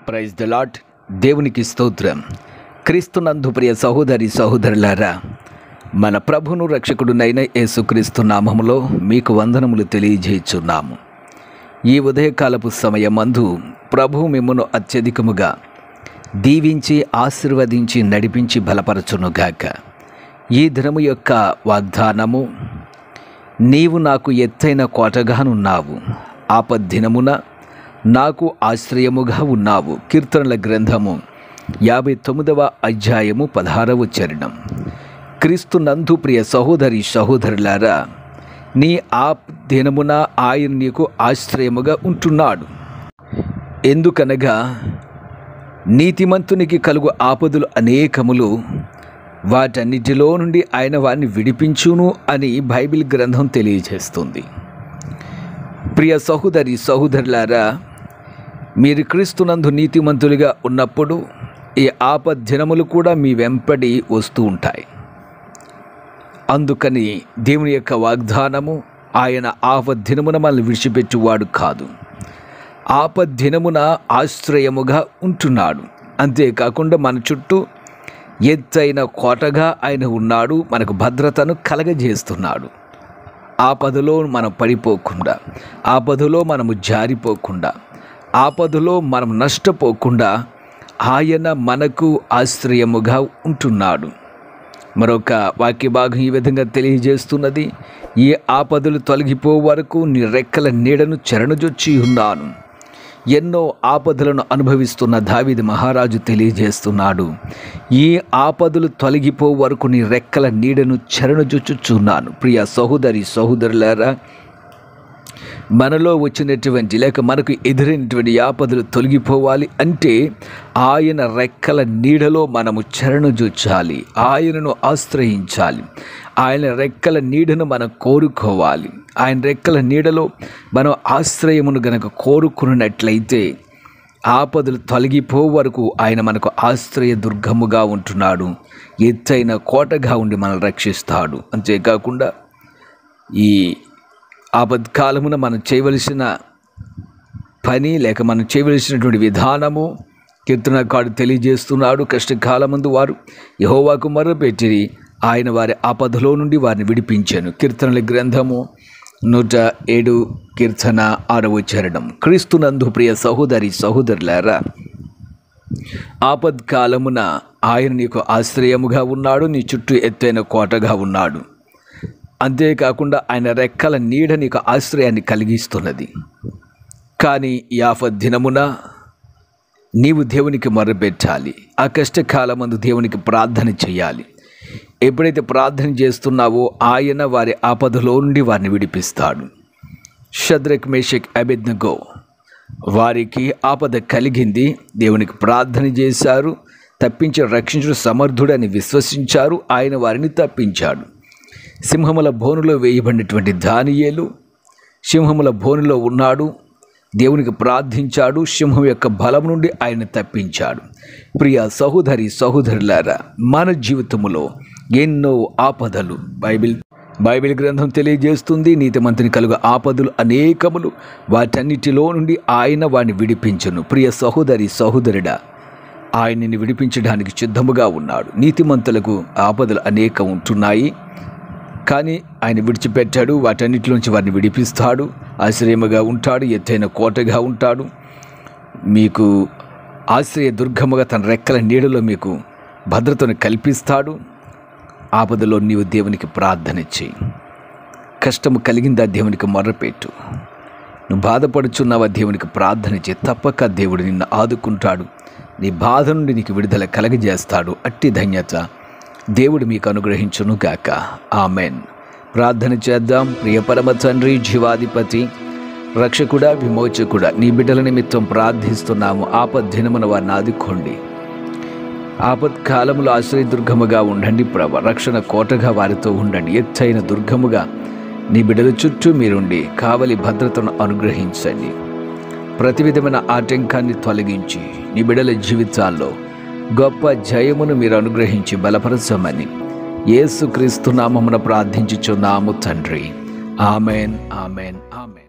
Praise the lord. దేవునికి స్తోత్రం. క్రీస్తునందు ప్రియ సహోదరి సహోదరులారా, మన ప్రభును రక్షకుడునైన యేసుక్రీస్తు నామములో మీకు వందనములు తెలియజేయుచున్నాము. ఈ ఉదయకాలపు సమయమందు ప్రభు మిమ్మును అత్యధికముగా దీవించి ఆశీర్వదించి నడిపించి బలపరచునుగాక. ఈ దినము యొక్క వాగ్దానము, నీవు నాకు ఎత్తైన కోటగానున్నావు, ఆపద్దినమున నాకు ఆశ్రయముగా ఉన్నావు. కీర్తనల గ్రంథము 59వ అధ్యాయము 16వ చరణం. క్రీస్తునందు ప్రియ సహోదరి సహోదరులారా, నీ దినమున ఆయన నీకు ఆశ్రయముగా ఉంటున్నాడు. ఎందుకనగా నీతిమంతునికి కలుగు ఆపదలు అనేకములు, వాటన్నిటిలో నుండి ఆయన వారిని విడిపించును అని బైబిల్ గ్రంథం తెలియజేస్తుంది. ప్రియ సహోదరి సహోదరులారా, మీరు క్రీస్తునందు నీతిమంతులుగా ఉన్నప్పుడు ఈ ఆపద్దినములు కూడా మీ వెంపడి వస్తూ ఉంటాయి. అందుకని దేవుని యొక్క వాగ్దానము, ఆయన ఆపద్దినమున మనల్ని విడిచిపెట్టువాడు కాదు, ఆపద్దినమున ఆశ్రయముగా ఉంటున్నాడు. అంతేకాకుండా మన చుట్టూ ఎత్తైన కోటగా ఆయన ఉన్నాడు, మనకు భద్రతను కలగజేస్తున్నాడు. ఆపదలో మనం పడిపోకుండా, ఆపదలో మనము జారిపోకుండా, ఆపదలో మనం నష్టపోకుండా ఆయన మనకు ఆశ్రయముగా ఉంటున్నాడు. మరొక వాక్య భాగం ఈ విధంగా తెలియజేస్తున్నది, ఈ ఆపదలు తొలగిపో వరకు నీ రెక్కల నీడను చెరనుజొచ్చి ఉన్నాను. ఎన్నో ఆపదలను అనుభవిస్తున్న దావీదు మహారాజు తెలియజేస్తున్నాడు, ఈ ఆపదలు తొలగిపో వరకు నీ రెక్కల నీడను చెరనుజొచ్చుచున్నాను. ప్రియ సహోదరి సహోదరులారా, మనలో వచ్చినటువంటి లేక మనకు ఎదురైనటువంటి ఆపదలు తొలగిపోవాలి అంటే ఆయన రెక్కల నీడలో మనము చెరనుజొచ్చాలి, ఆయనను ఆశ్రయించాలి. ఆయన రెక్కల నీడను మనం కోరుకోవాలి. ఆయన రెక్కల నీడలో మనం ఆశ్రయమును గనక కోరుకున్నట్లయితే ఆపదలు తొలగిపో వరకు ఆయన మనకు ఆశ్రయ దుర్గముగా ఉంటున్నాడు, ఎత్తైన కోటగా ఉండి మనల్ని రక్షిస్తాడు. అంతేకాకుండా ఈ ఆపత్కాలమున మనం చేయవలసిన పని లేక మనం చేయవలసినటువంటి విధానము కీర్తనకారుడు తెలియజేస్తున్నాడు. కష్టకాలమందు వారు యెహోవాకు మొర్రపెట్టిరి, ఆయన వారి ఆపదలో నుండి వారిని విడిపించాను. కీర్తనల గ్రంథము 107 కీర్తన 6వ చరణం. క్రీస్తునందు ప్రియ సహోదరి సహోదరులారా, ఆపత్కాలమున ఆయన నీకు ఆశ్రయముగా ఉన్నాడు, నీ చుట్టూ ఎత్తైన కోటగా ఉన్నాడు. అంతేకాకుండా ఆయన రెక్కల నీడ నీకు ఆశ్రయాన్ని కలిగిస్తున్నది. కానీ ఈ ఆపద్దినమున నీవు దేవునికి మొర్రపెట్టాలి. ఆ కష్టకాలమందు దేవునికి ప్రార్థన చేయాలి. ఎప్పుడైతే ప్రార్థన చేస్తున్నావో ఆయన వారి ఆపదలో నుండి వారిని విడిపిస్తాడు. షద్రక్, మేషక్, అబేద్నెగో వారికి ఆపద కలిగింది, దేవునికి ప్రార్థన చేశారు, తప్పించి రక్షించడం సమర్థుడని విశ్వసించారు, ఆయన వారిని తప్పించాడు. సింహముల బోనులో వేయబడినటువంటి దానియేలు సింహముల బోనులో ఉన్నాడు, దేవునికి ప్రార్థించాడు, సింహం యొక్క బలం నుండి ఆయన తప్పించాడు. ప్రియ సహోదరి సహోదరులారా, మన జీవితములో ఎన్నో ఆపదలు బైబిల్ గ్రంథం తెలియజేస్తుంది, నీతిమంతుని కలుగు ఆపదలు అనేకములు, వాటన్నిటిలో నుండి ఆయన వారిని విడిపించును. ప్రియ సహోదరి సహోదరుడా, ఆయనని విడిపించడానికి సిద్ధముగా ఉన్నాడు. నీతిమంతులకు ఆపదలు అనేకం ఉంటున్నాయి, కానీ ఆయన విడిచిపెట్టాడు, వాటన్నిటిలోంచి వారిని విడిపిస్తాడు, ఆశ్రయముగా ఉంటాడు, ఎత్తైన కోటగా ఉంటాడు, మీకు ఆశ్రయ దుర్గముగా తన రెక్కల నీడలో మీకు భద్రతను కల్పిస్తాడు. ఆపదలో నీవు దేవునికి ప్రార్థన చేయి. కష్టము కలిగిందా దేవునికి మొర్రపెట్టు. నువ్వు బాధపడుచున్నావా దేవునికి ప్రార్థన చేయి. తప్పక దేవుడు నిన్ను ఆదుకుంటాడు, నీ బాధ నుండి నీకు విడుదల కలగజేస్తాడు. అట్టి ధన్యత దేవుడు మీకు అనుగ్రహించును గాక. ఆమెన్. ప్రార్థన చేద్దాం. ప్రియ పరమ తండ్రి, జీవాధిపతి, రక్షకుడా, విమోచకుడా, నీ బిడ్డల నిమిత్తం ప్రార్థిస్తున్నాము. ఆపద్దినమున వారిని ఆదుకోండి. ఆపత్కాలములో ఆశ్రయ దుర్గముగా ఉండండి ప్రభా. రక్షణ కోటగా వారితో ఉండండి. ఎత్తైన దుర్గముగా నీ బిడ్డల చుట్టూ మీరుండి కావలి భద్రతను అనుగ్రహించండి. ప్రతి విధమైన ఆటంకాన్ని తొలగించి నీ బిడ్డల జీవితాల్లో గొప్ప జయమును మీరు అనుగ్రహించి బలపరచమని యేసుక్రీస్తు నామమున ప్రార్థించుచున్నాము తండ్రి. Amen, amen, amen.